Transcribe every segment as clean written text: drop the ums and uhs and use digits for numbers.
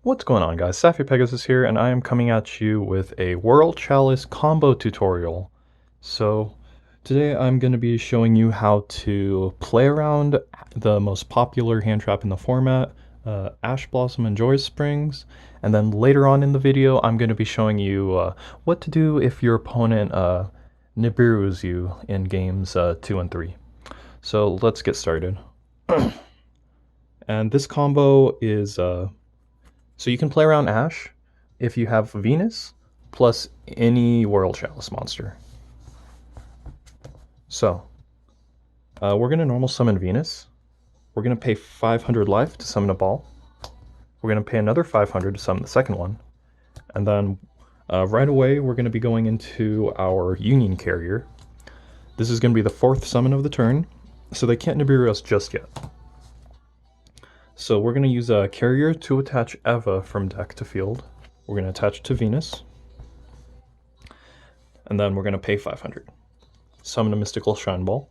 What's going on, guys? Sappy Pegasus here, and I am coming at you with a World Chalice combo tutorial. So today I'm going to be showing you how to play around the most popular hand trap in the format, Ash Blossom and Joy Springs, and then later on in the video I'm going to be showing you what to do if your opponent Nibiru's you in games 2 and 3. So let's get started. And this combo is so you can play around Ash if you have Venus plus any World Chalice monster. So we're going to normal summon Venus. We're going to pay 500 life to summon a ball. We're going to pay another 500 to summon the second one. And then right away we're going to be going into our Union Carrier. This is going to be the fourth summon of the turn, so they can't Nibiru us just yet. So we're going to use a Carrier to attach Eva from deck to field. We're going to attach it to Venus. And then we're going to pay 500. Summon a Mystical Shine Ball.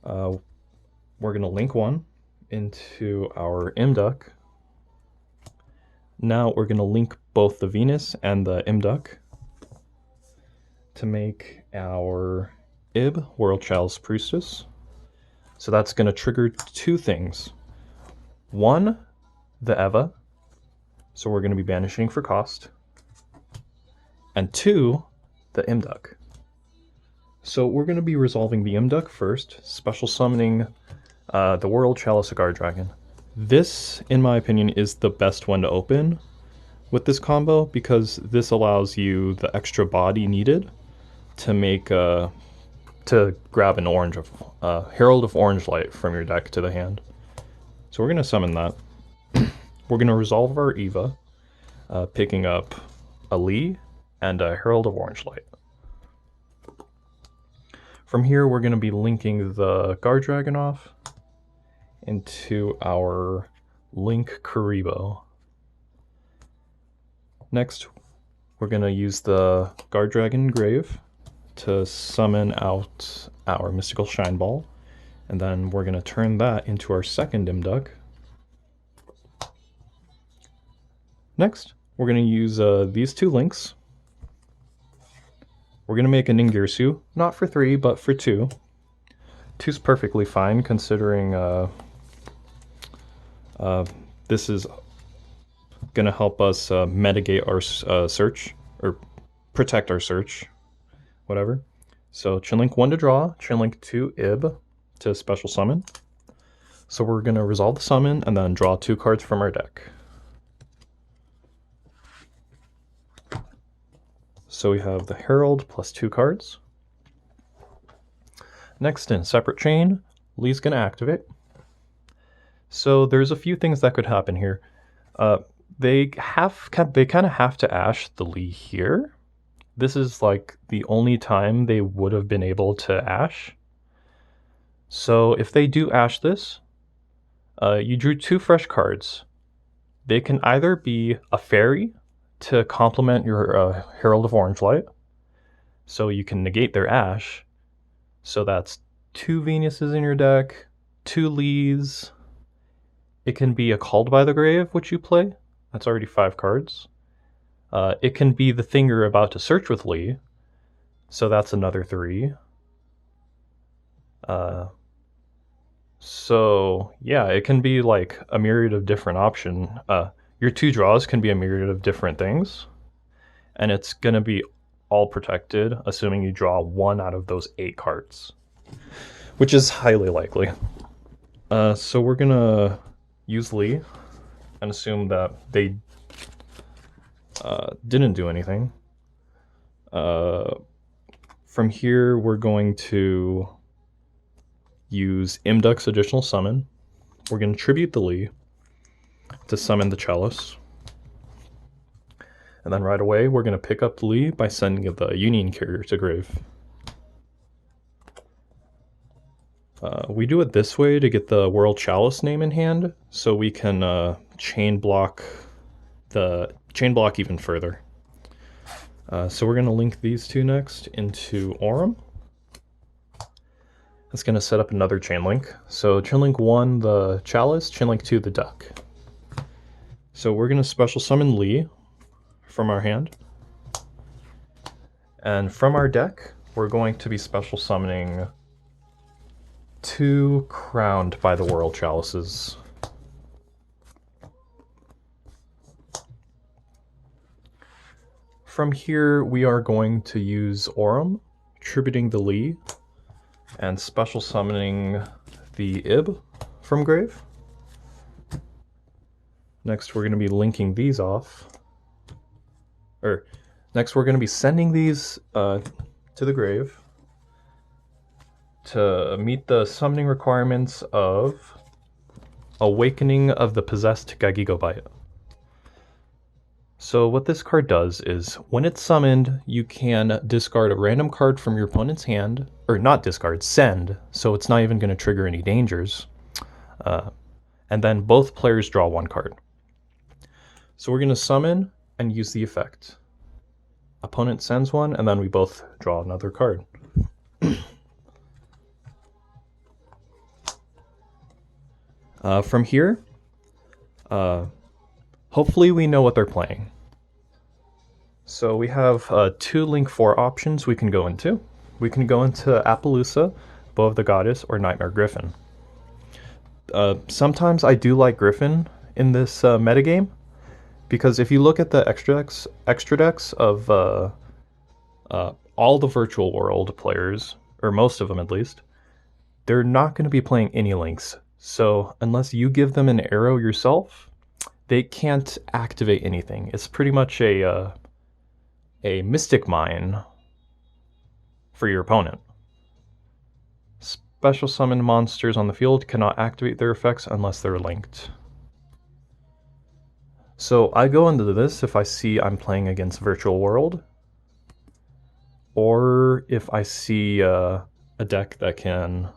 We're going to link one into our Imduck. Now we're going to link both the Venus and the Imduck to make our Ib, World Chalice Priestess. So that's going to trigger two things. One, the Eva, so we're going to be banishing for cost. And two, the Imduck. So we're going to be resolving the Imduck first, special summoning the World Chalice Guard Dragon. This, in my opinion, is the best one to open with this combo because this allows you the extra body needed to make to grab an orange of Herald of Orange Light from your deck to the hand. So we're going to summon that. We're going to resolve our Eva, picking up a Lee and a Herald of Orange Light. From here, we're going to be linking the Guard Dragon off into our Link Kuriboh. Next, we're going to use the Guard Dragon Grave to summon out our Mystical Shine Ball. And then we're going to turn that into our second Imduck. Next, we're going to use these two links. We're going to make a Ningirsu, not for 3, but for 2. 2's perfectly fine, considering this is going to help us mitigate our search, or protect our search, whatever. So Chinlink 1 to draw, Chinlink 2 Ib to special summon. So we're going to resolve the summon and then draw 2 cards from our deck. So we have the Herald plus 2 cards. Next, in separate chain, Lee's going to activate. So there's a few things that could happen here. They kind of have to Ash the Lee here. This is like the only time they would have been able to Ash. So if they do Ash this, you drew 2 fresh cards. They can either be a fairy to complement your Herald of Orange Light, so you can negate their Ash. So that's 2 Venuses in your deck, 2 Lees. It can be a Called by the Grave, which you play. That's already 5 cards. It can be the thing you're about to search with Lee, so that's another 3. So yeah, it can be like a myriad of different options. Your 2 draws can be a myriad of different things, and it's going to be all protected, assuming you draw 1 out of those 8 cards, which is highly likely. So we're going to use Lee and assume that they didn't do anything. From here, we're going to use Imduck's additional summon. We're going to tribute the Lee to summon the Chalice. And then right away, we're going to pick up the Lee by sending the Union Carrier to grave. We do it this way to get the World Chalice name in hand, so we can chain block even further. So we're going to link these 2 next into Aurum. That's going to set up another chain link. So chain link 1, the Chalice, chain link 2, the Duck. So we're going to special summon Lee from our hand. And from our deck, we're going to be special summoning 2 Crowned by the World Chalices. From here, we are going to use Aurum, tributing the Lee, and special summoning the Ib from grave. Next, we're going to be linking these off. Next, we're going to be sending these to the grave to meet the summoning requirements of Awakening of the Possessed Gagigobite. So what this card does is, when it's summoned, you can discard a random card from your opponent's hand, or not discard, send, so it's not even going to trigger any dangers. And then both players draw 1 card. So we're going to summon and use the effect. Opponent sends 1, and then we both draw another card. From here, hopefully we know what they're playing. So we have 2 Link 4 options we can go into. We can go into Apollousa, Bow of the Goddess, or Nightmare Griffin. Sometimes I do like Griffin in this metagame, because if you look at the extra decks of all the Virtual World players, or most of them at least, they're not going to be playing any links. So unless you give them an arrow yourself, they can't activate anything. It's pretty much a Mystic Mine for your opponent. Special summon monsters on the field cannot activate their effects unless they're linked. So I go into this if I see I'm playing against Virtual World, or if I see a deck that can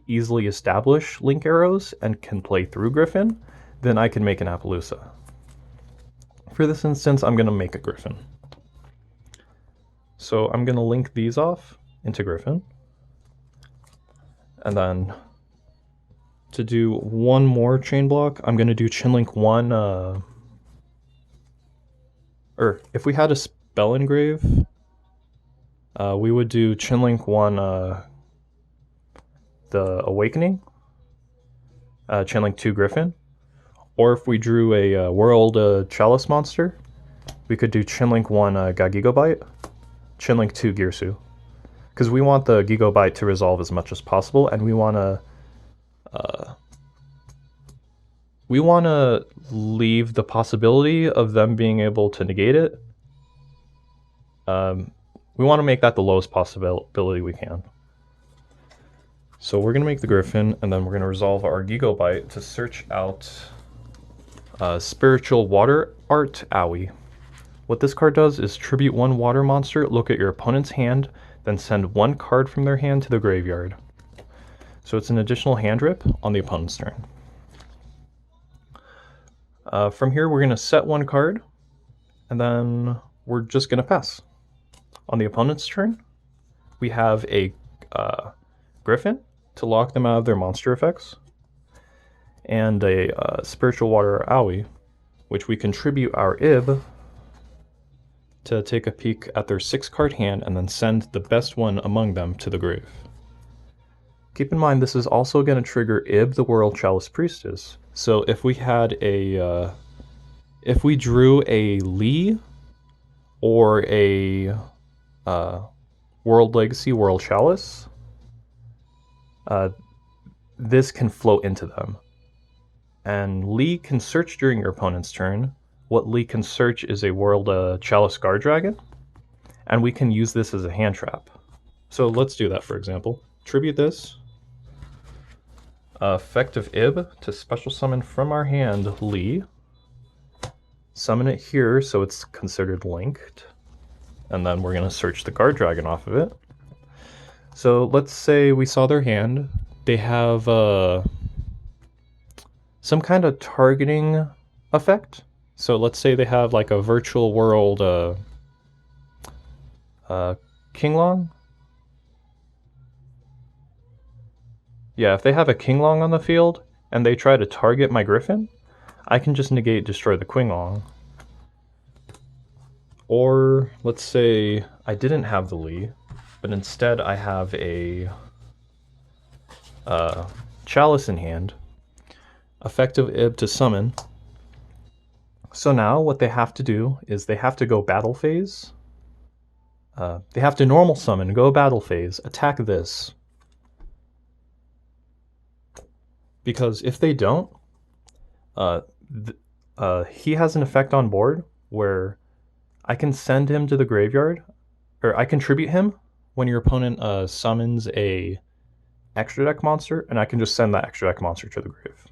easily establish link arrows and can play through Griffin, then I can make an Apollousa. For this instance, I'm going to make a Griffin. So I'm going to link these off into Griffin. And then to do 1 more chain block, I'm going to do Chinlink 1. Or if we had a spell engrave, we would do Chinlink 1 the Awakening, Chinlink 2 Griffin. Or if we drew a World Chalice monster, we could do Chinlink 1 Gagigobite, Chinlink 2 Girsu. Because we want the Gigobite to resolve as much as possible, and we want to leave the possibility of them being able to negate it. We want to make that the lowest possibility we can. So we're going to make the Griffin, and then we're going to resolve our Gigobite to search out Spiritual Water Art Owie. What this card does is tribute 1 water monster, look at your opponent's hand, then send 1 card from their hand to the graveyard. So it's an additional hand rip on the opponent's turn. From here, we're going to set 1 card, and then we're just going to pass. On the opponent's turn, we have a Griffin to lock them out of their monster effects, and a Spiritual Water Owie, which we contribute our Ib to take a peek at their 6-card hand and then send the best one among them to the grave. Keep in mind, this is also going to trigger Ib, the World Chalice Priestess. So if we had if we drew a Lee or a World Legacy World Chalice, this can float into them. And Lee can search during your opponent's turn. What Lee can search is a World Chalice Guard Dragon, and we can use this as a hand trap. So let's do that, for example. Tribute this. Effect of Ib to special summon from our hand Lee. Summon it here so it's considered linked. And then we're going to search the Guard Dragon off of it. So let's say we saw their hand. They have some kind of targeting effect. So let's say they have like a Virtual World Kinglong. Yeah, if they have a Kinglong on the field and they try to target my Griffin, I can just negate destroy the Kwingong. Or let's say I didn't have the Li, but instead I have a Chalice in hand. Effective Ib to summon. So now what they have to do is they have to go battle phase. They have to normal summon, go battle phase, attack this. Because if they don't, he has an effect on board where I can send him to the graveyard, or I can tribute him when your opponent summons a extra deck monster, and I can just send that extra deck monster to the grave.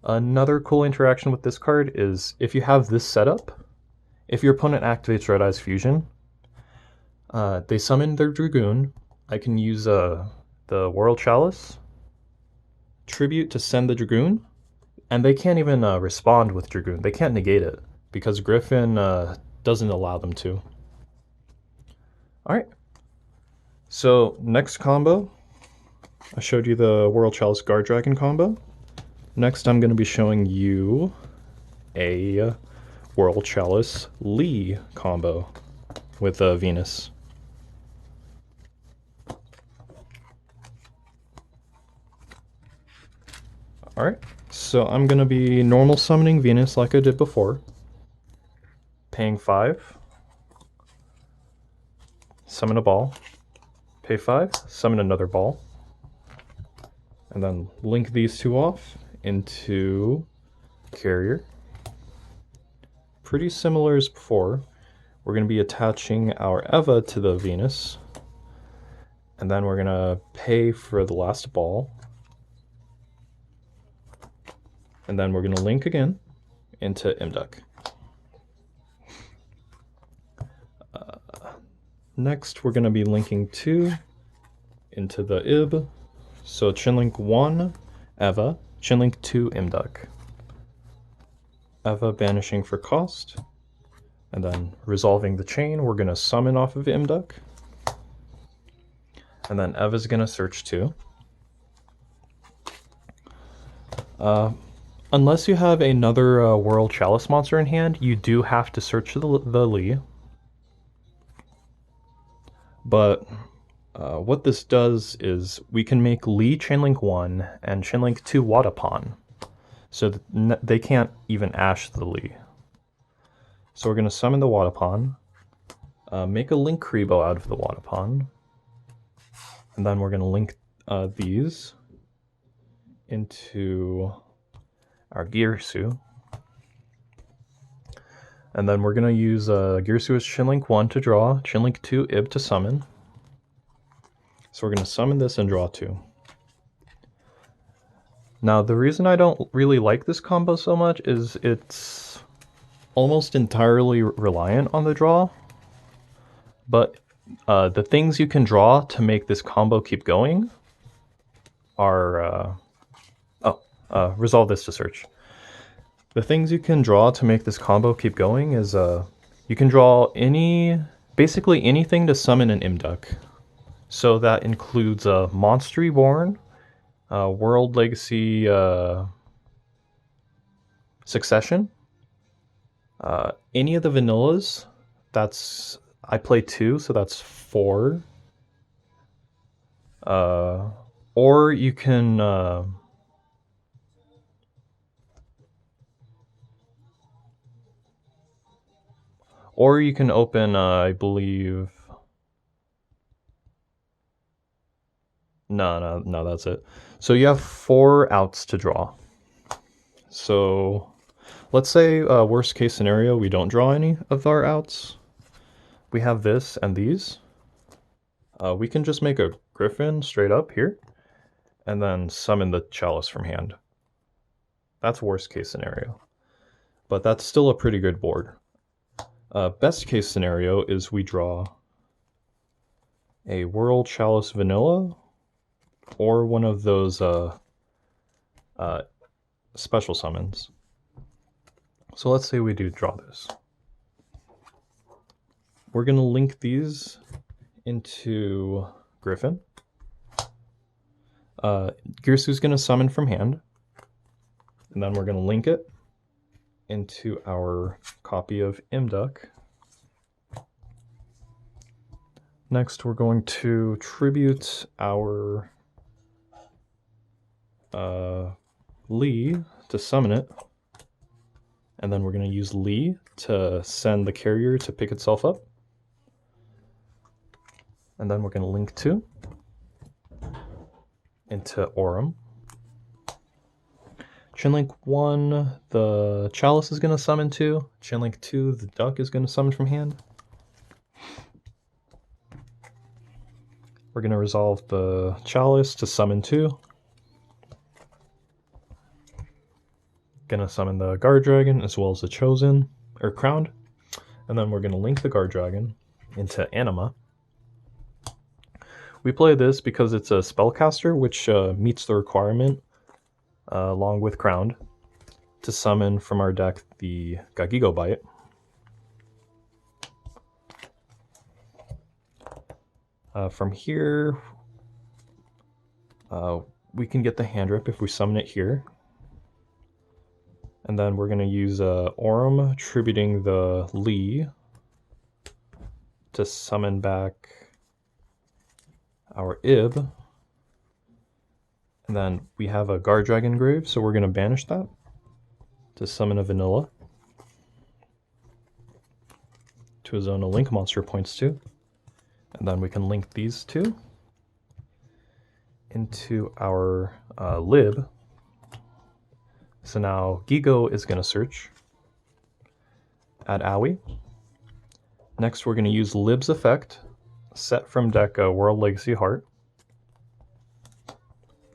Another cool interaction with this card is if you have this setup, if your opponent activates Red Eyes Fusion, they summon their Dragoon. I can use the World Chalice tribute to send the Dragoon, and they can't even respond with Dragoon. They can't negate it because Griffin doesn't allow them to. All right. So next combo, I showed you the World Chalice Guard Dragon combo. Next, I'm going to be showing you a World Chalice Li combo with Venus. Alright, so I'm going to be normal summoning Venus like I did before. Paying 5. Summon a ball. Pay 5. Summon another ball. And then link these two off into Carrier. Pretty similar as before. We're going to be attaching our Eva to the Venus. And then we're going to pay for the last ball. And then we're going to link again into Imduk. Next, we're going to be linking 2 into the Ib. So Chinlink 1, Eva. Chinlink 2, Imduk. Eva banishing for cost. And then resolving the chain, we're going to summon off of Imduk. And then Eva's going to search 2. Unless you have another World Chalice monster in hand, you do have to search the Li. But what this does is we can make Li Chainlink 1 and Chainlink 2 Wadapon. So that they can't even Ash the Li. So we're going to summon the Wadapon, make a Link Kribo out of the Wadapon, and then we're going to link these into our Girsu. And then we're going to use Girsu as Chinlink 1 to draw, Chinlink 2 Ib to summon. So we're going to summon this and draw 2. Now the reason I don't really like this combo so much is it's almost entirely reliant on the draw. But the things you can draw to make this combo keep going are... resolve this to search. The things you can draw to make this combo keep going is you can draw basically anything to summon an Imduk. So that includes Monster Reborn, World Legacy Succession, any of the vanillas. I play 2, so that's 4. Or you can open, I believe... No, that's it. So you have 4 outs to draw. So let's say worst case scenario, we don't draw any of our outs. We have this and these. We can just make a Griffin straight up here, and then summon the Chalice from hand. That's worst case scenario. But that's still a pretty good board. Best case scenario is we draw a World Chalice Vanilla, or one of those special summons. So let's say we do draw this. We're going to link these into Griffin. Girsu's going to summon from hand. And then we're going to link it into our copy of Imduk. Next, we're going to tribute our Lee to summon it. And then we're going to use Lee to send the carrier to pick itself up. And then we're going to link 2 into Aurum. Chinlink 1, the Chalice is going to summon 2. Chinlink 2, the Duck is going to summon from hand. We're going to resolve the Chalice to summon 2. Going to summon the Guard Dragon as well as the Chosen, or Crowned. And then we're going to link the Guard Dragon into Anima. We play this because it's a spellcaster, which meets the requirement, along with Crowned, to summon from our deck the Gagigo Bite. From here, we can get the Hand Rip if we summon it here. And then we're going to use Aurum, tributing the Lee to summon back our Ib. And then we have a Guard Dragon Grave, so we're going to banish that to summon a Vanilla to a zone a link monster points to. And then we can link these 2 into our Lib. So now Gigo is going to search, add Owie. Next we're going to use Lib's effect, set from deck a World Legacy Heart.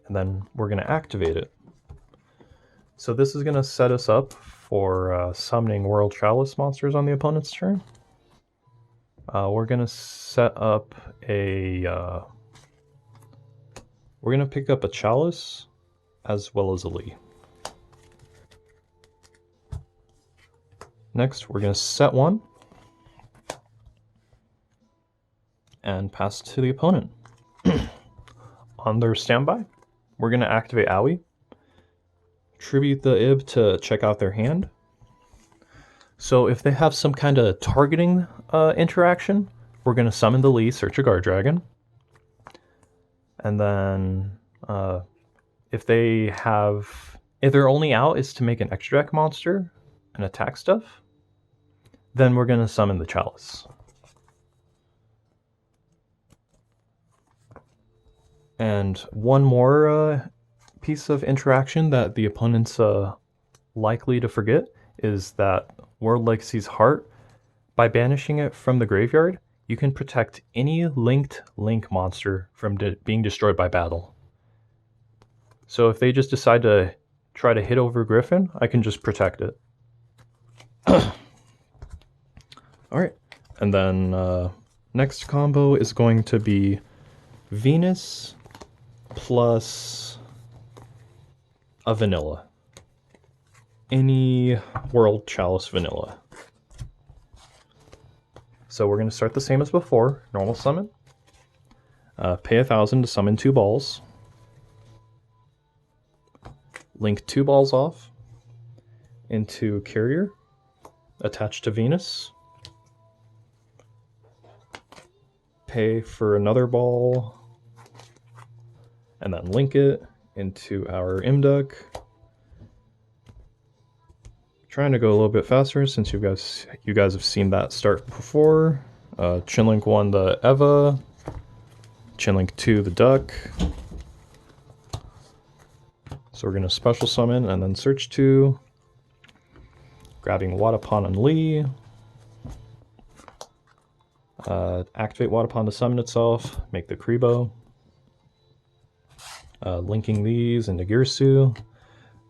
And then we're going to activate it. So this is going to set us up for summoning World Chalice monsters on the opponent's turn. We're going to set up a... we're going to pick up a Chalice as well as a Lee. Next, we're going to set 1 and pass to the opponent. On their standby, we're going to activate Owie, tribute the Ib to check out their hand. So if they have some kind of targeting interaction, we're going to summon the Lee, search a Guard Dragon. And then if their only out is to make an extra deck monster and attack stuff, then we're going to summon the Chalice. And one more piece of interaction that the opponent's likely to forget is that World Legacy's Heart, by banishing it from the graveyard, you can protect any linked link monster from being destroyed by battle. So if they just decide to try to hit over Griffin, I can just protect it. Alright, and then next combo is going to be Venus plus a Vanilla. Any World Chalice Vanilla. So we're going to start the same as before, normal summon. Pay 1,000 to summon 2 balls. Link 2 balls off into Carrier, attached to Venus. Pay for another ball, and then link it into our Imduk. Trying to go a little bit faster since you guys have seen that start before. Chinlink 1 the Eva, Chinlink 2 the Duck. So we're going to special summon and then search 2, grabbing Wadapon and Lee. Activate Wadapon to summon itself, make the Kribo. Linking these into Girsu.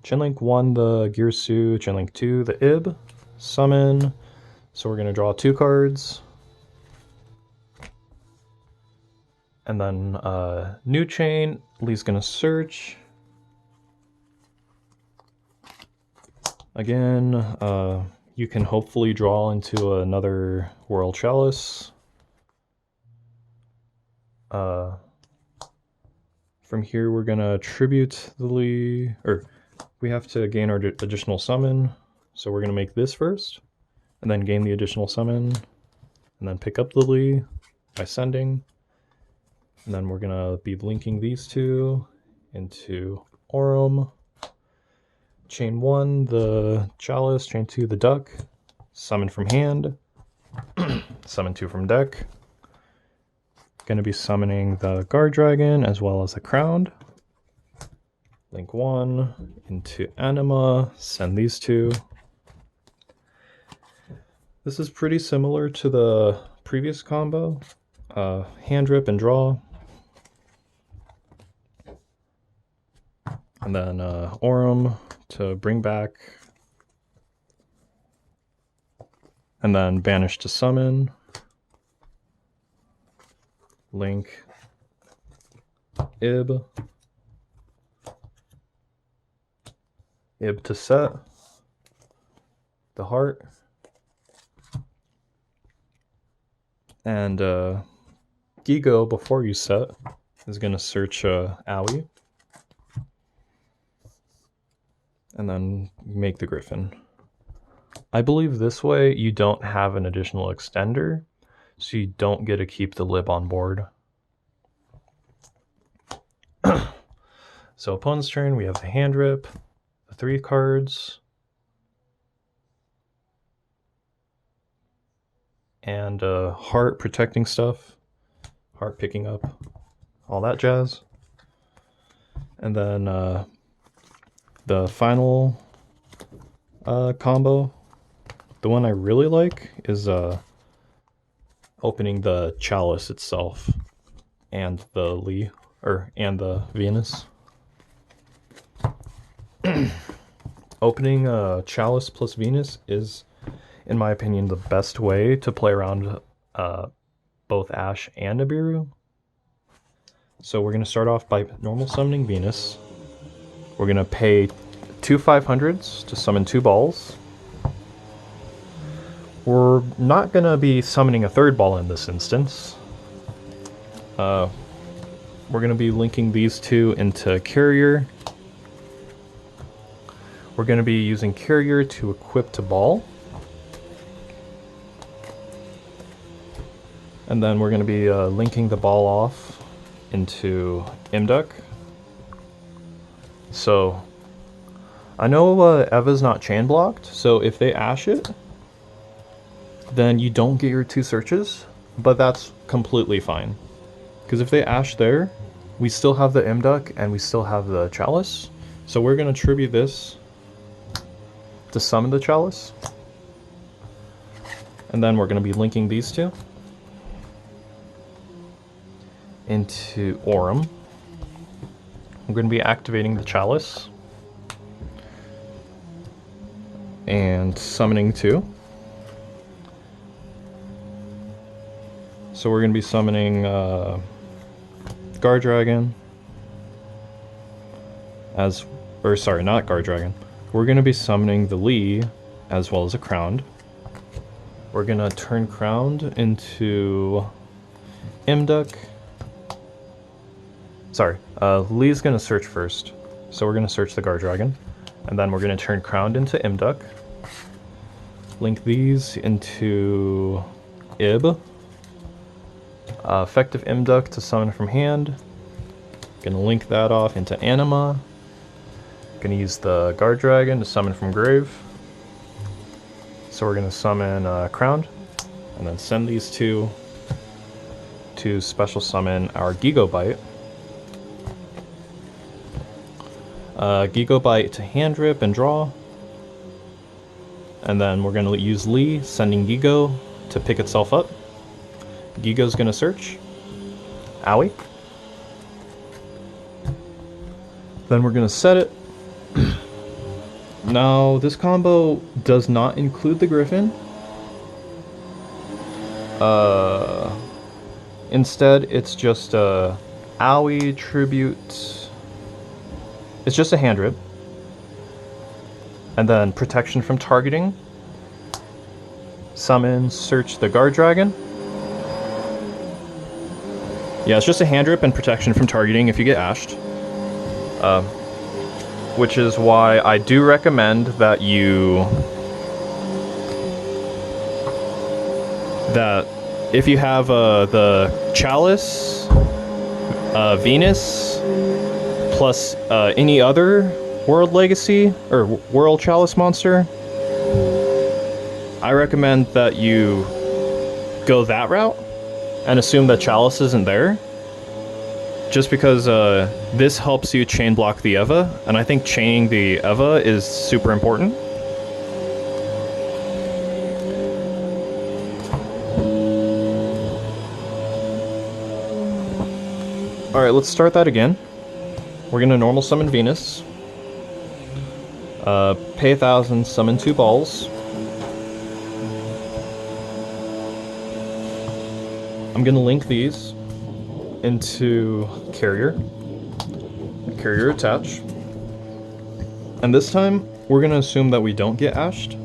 Chinlink 1 the Girsu, Chinlink 2 the Ib, summon. So we're going to draw 2 cards. And then new chain, Lee's going to search. Again, you can hopefully draw into another World Chalice. From here, we're gonna tribute the Lee, or we have to gain our additional summon. So we're going to make this first, and then gain the additional summon, and then pick up the Lee by sending. And then we're going to be linking these two into Aurum. Chain 1, the Chalice. Chain 2, the Duck. Summon from hand. Summon 2 from deck. Going to be summoning the Guard Dragon as well as the Crowned. Link 1 into Anima. Send these two. This is pretty similar to the previous combo. Hand rip and draw. And then Aurum to bring back. And then banish to summon. Link. Ib. Ib to set. The heart. And Gigo, before you set, is going to search Owie. And then make the Griffin. I believe this way you don't have an additional extender, so you don't get to keep the lib on board. So opponent's turn, we have the hand rip, the 3 cards, and heart protecting stuff, heart picking up, all that jazz. And then the final combo, the one I really like, is opening the Chalice itself and the Lee, and the Venus. Opening Chalice plus Venus is, in my opinion, the best way to play around both Ash and Nibiru. So we're going to start off by normal summoning Venus. We're going to pay 2 500s to summon 2 balls. We're not going to be summoning a 3rd ball in this instance. We're going to be linking these 2 into Carrier. We're going to be using Carrier to equip to ball. And then we're going to be linking the ball off into Imduk. So I know Eva's not chain blocked, so if they Ash it, then you don't get your 2 searches, but that's completely fine. Because if they Ash there, we still have the Imduk and we still have the Chalice. So we're going to tribute this to summon the Chalice. And then we're going to be linking these 2 into Aurum. I'm going to be activating the Chalice and summoning 2. So we're going to be summoning Guard Dragon not Guard Dragon. We're going to be summoning the Lee as well as a Crowned. We're going to turn Crowned into Imduk. Lee's going to search first. So we're going to search the Guard Dragon. And then we're going to turn Crowned into Imduk. Link these into Ib. Effective Imduk to summon from hand. Gonna link that off into Anima. Gonna use the Guard Dragon to summon from grave. So we're gonna summon Crowned, and then send these 2 to special summon our Gigobite. Gigobite to hand rip and draw. And then we're gonna use Lee, sending Gigo to pick itself up. Gigo's gonna search. Owie. Then we're gonna set it. Now, this combo does not include the Griffin. Instead, it's just a Owie tribute. It's just a hand rip. And then protection from targeting. Summon, search the Guard Dragon. Yeah, it's just a hand rip and protection from targeting if you get ashed. which is why I do recommend that if you have the Chalice, Venus, plus any other World Legacy or World Chalice monster, I recommend that you go that route and assume that Chalice isn't there. Just because this helps you chain block the Eva, and I think chaining the Eva is super important. Alright, let's start that again. We're gonna normal summon Venus. Pay 1,000, summon 2 balls. I'm gonna link these into Carrier attach. And this time, we're gonna assume that we don't get ashed.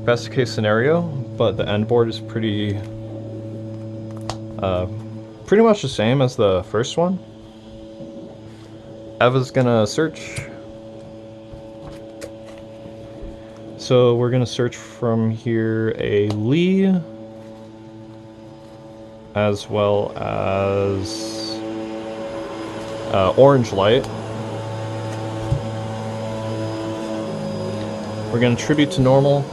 Best case scenario, but the end board is pretty much the same as the first one. Eva's gonna search. So we're gonna search from here a Lee, as well as Orange Light. We're gonna tribute to normal.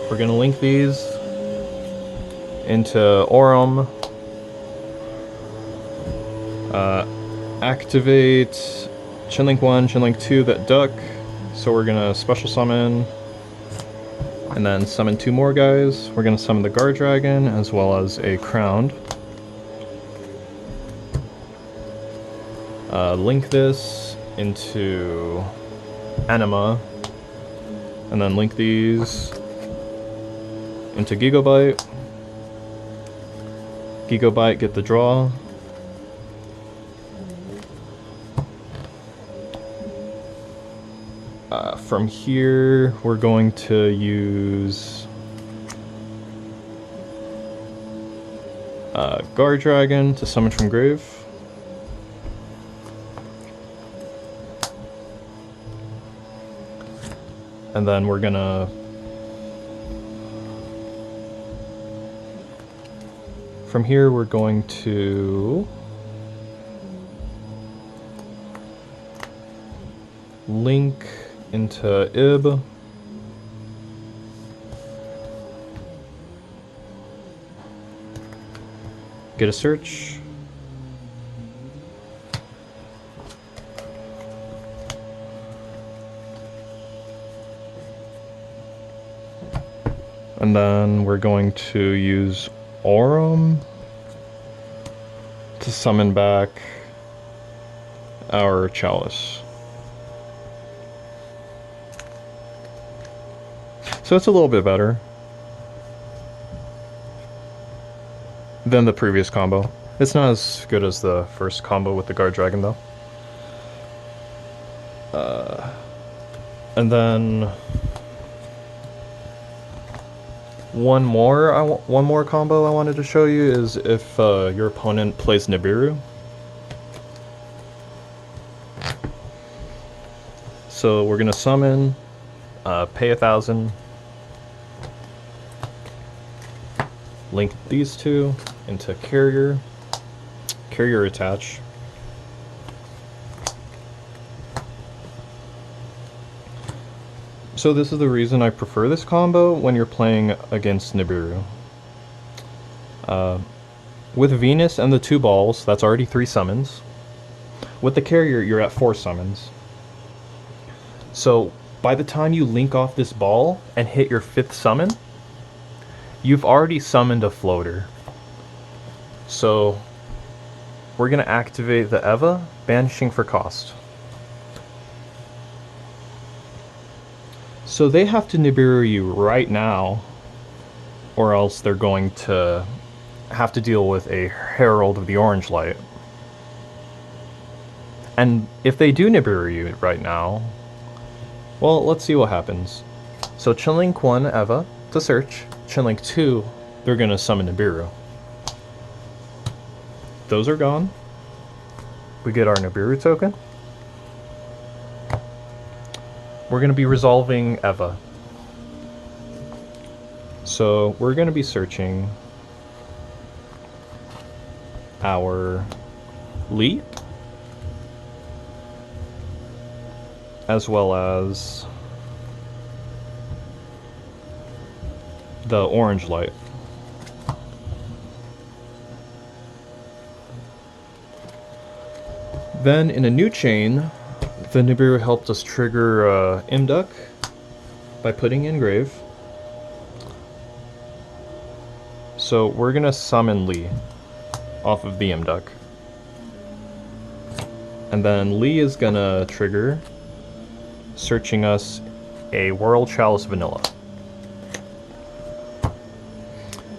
We're gonna link these into Aurum. Activate Chinlink 1, Chinlink 2, that duck. So we're gonna special summon and then summon 2 more guys. We're gonna summon the Guard Dragon as well as a Crowned. Link this into Anima, and then link these into Gigabyte. Gigabyte, get the draw. From here, we're going to use Guard Dragon to summon from grave. And then we're gonna... From here, we're going to... link into Ib. Get a search. And then we're going to use Aurum to summon back our Chalice. So it's a little bit better than the previous combo. It's not as good as the first combo with the Guard Dragon though. And then one more combo I wanted to show you is if your opponent plays Nibiru. So we're gonna summon, pay 1,000. Link these two into Carrier attach. So this is the reason I prefer this combo when you're playing against Nibiru. With Venus and the 2 balls, that's already 3 summons. With the Carrier, you're at 4 summons. So by the time you link off this ball and hit your 5th summon, you've already summoned a floater. So we're gonna activate the Eva, banishing for cost. So they have to Nibiru you right now, or else they're going to have to deal with a Herald of the Orange Light. And if they do Nibiru you right now, well, let's see what happens. So Chinlink 1 Eva to search. Chinlink 2, they're gonna summon Nibiru. Those are gone. we get our Nibiru token. We're going to be resolving Eva. So we're going to be searching our Lee, as well as the orange light. Then in a new chain, the Nibiru helped us trigger Imduk by putting in Grave. So we're gonna summon Lee off of the Imduk. And then Lee is gonna trigger, searching us a World Chalice Vanilla.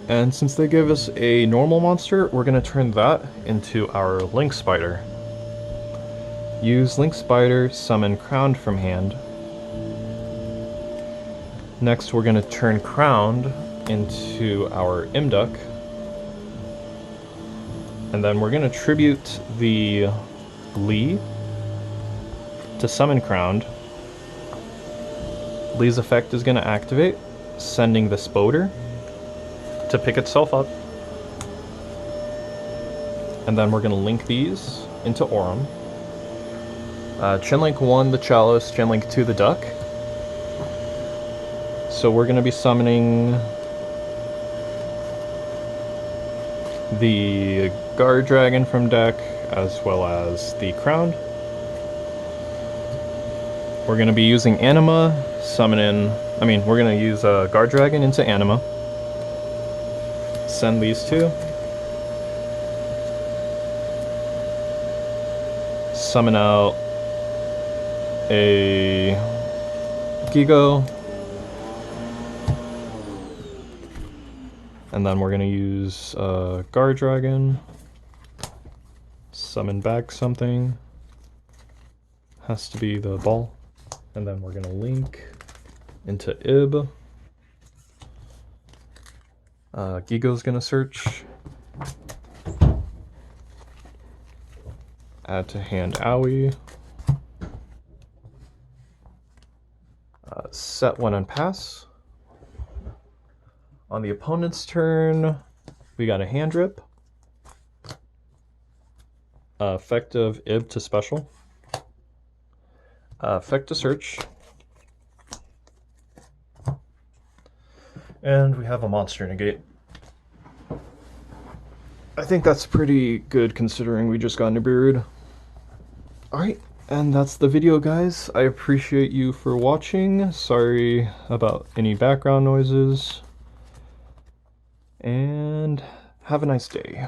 And since they give us a normal monster, we're gonna turn that into our Link Spider. Use Link Spider, summon Crowned from hand. Next we're gonna turn Crowned into our Imduk. And then we're gonna tribute the Lee to summon Crowned. Lee's effect is gonna activate, sending the Spoder to pick itself up. And then we're gonna link these into Aurum. Chenlink 1 the Chalice, Chenlink 2 the Duck. So we're gonna be summoning the Guard Dragon from deck, as well as the Crowned. We're gonna be using Anima, we're gonna use Guard Dragon into Anima. Send these two. Summon out a Gigo. And then we're gonna use Guard Dragon. Summon back something. Has to be the ball. And then we're gonna link into Ib. Gigo's gonna search. Add to hand Owie. Set one and pass. On the opponent's turn, we got a hand rip. Effective Ib to special. Effect to search. And we have a monster negate. I think that's pretty good considering we just got Nibiru'd. Alright, and that's the video, guys. I appreciate you for watching. Sorry about any background noises. And have a nice day.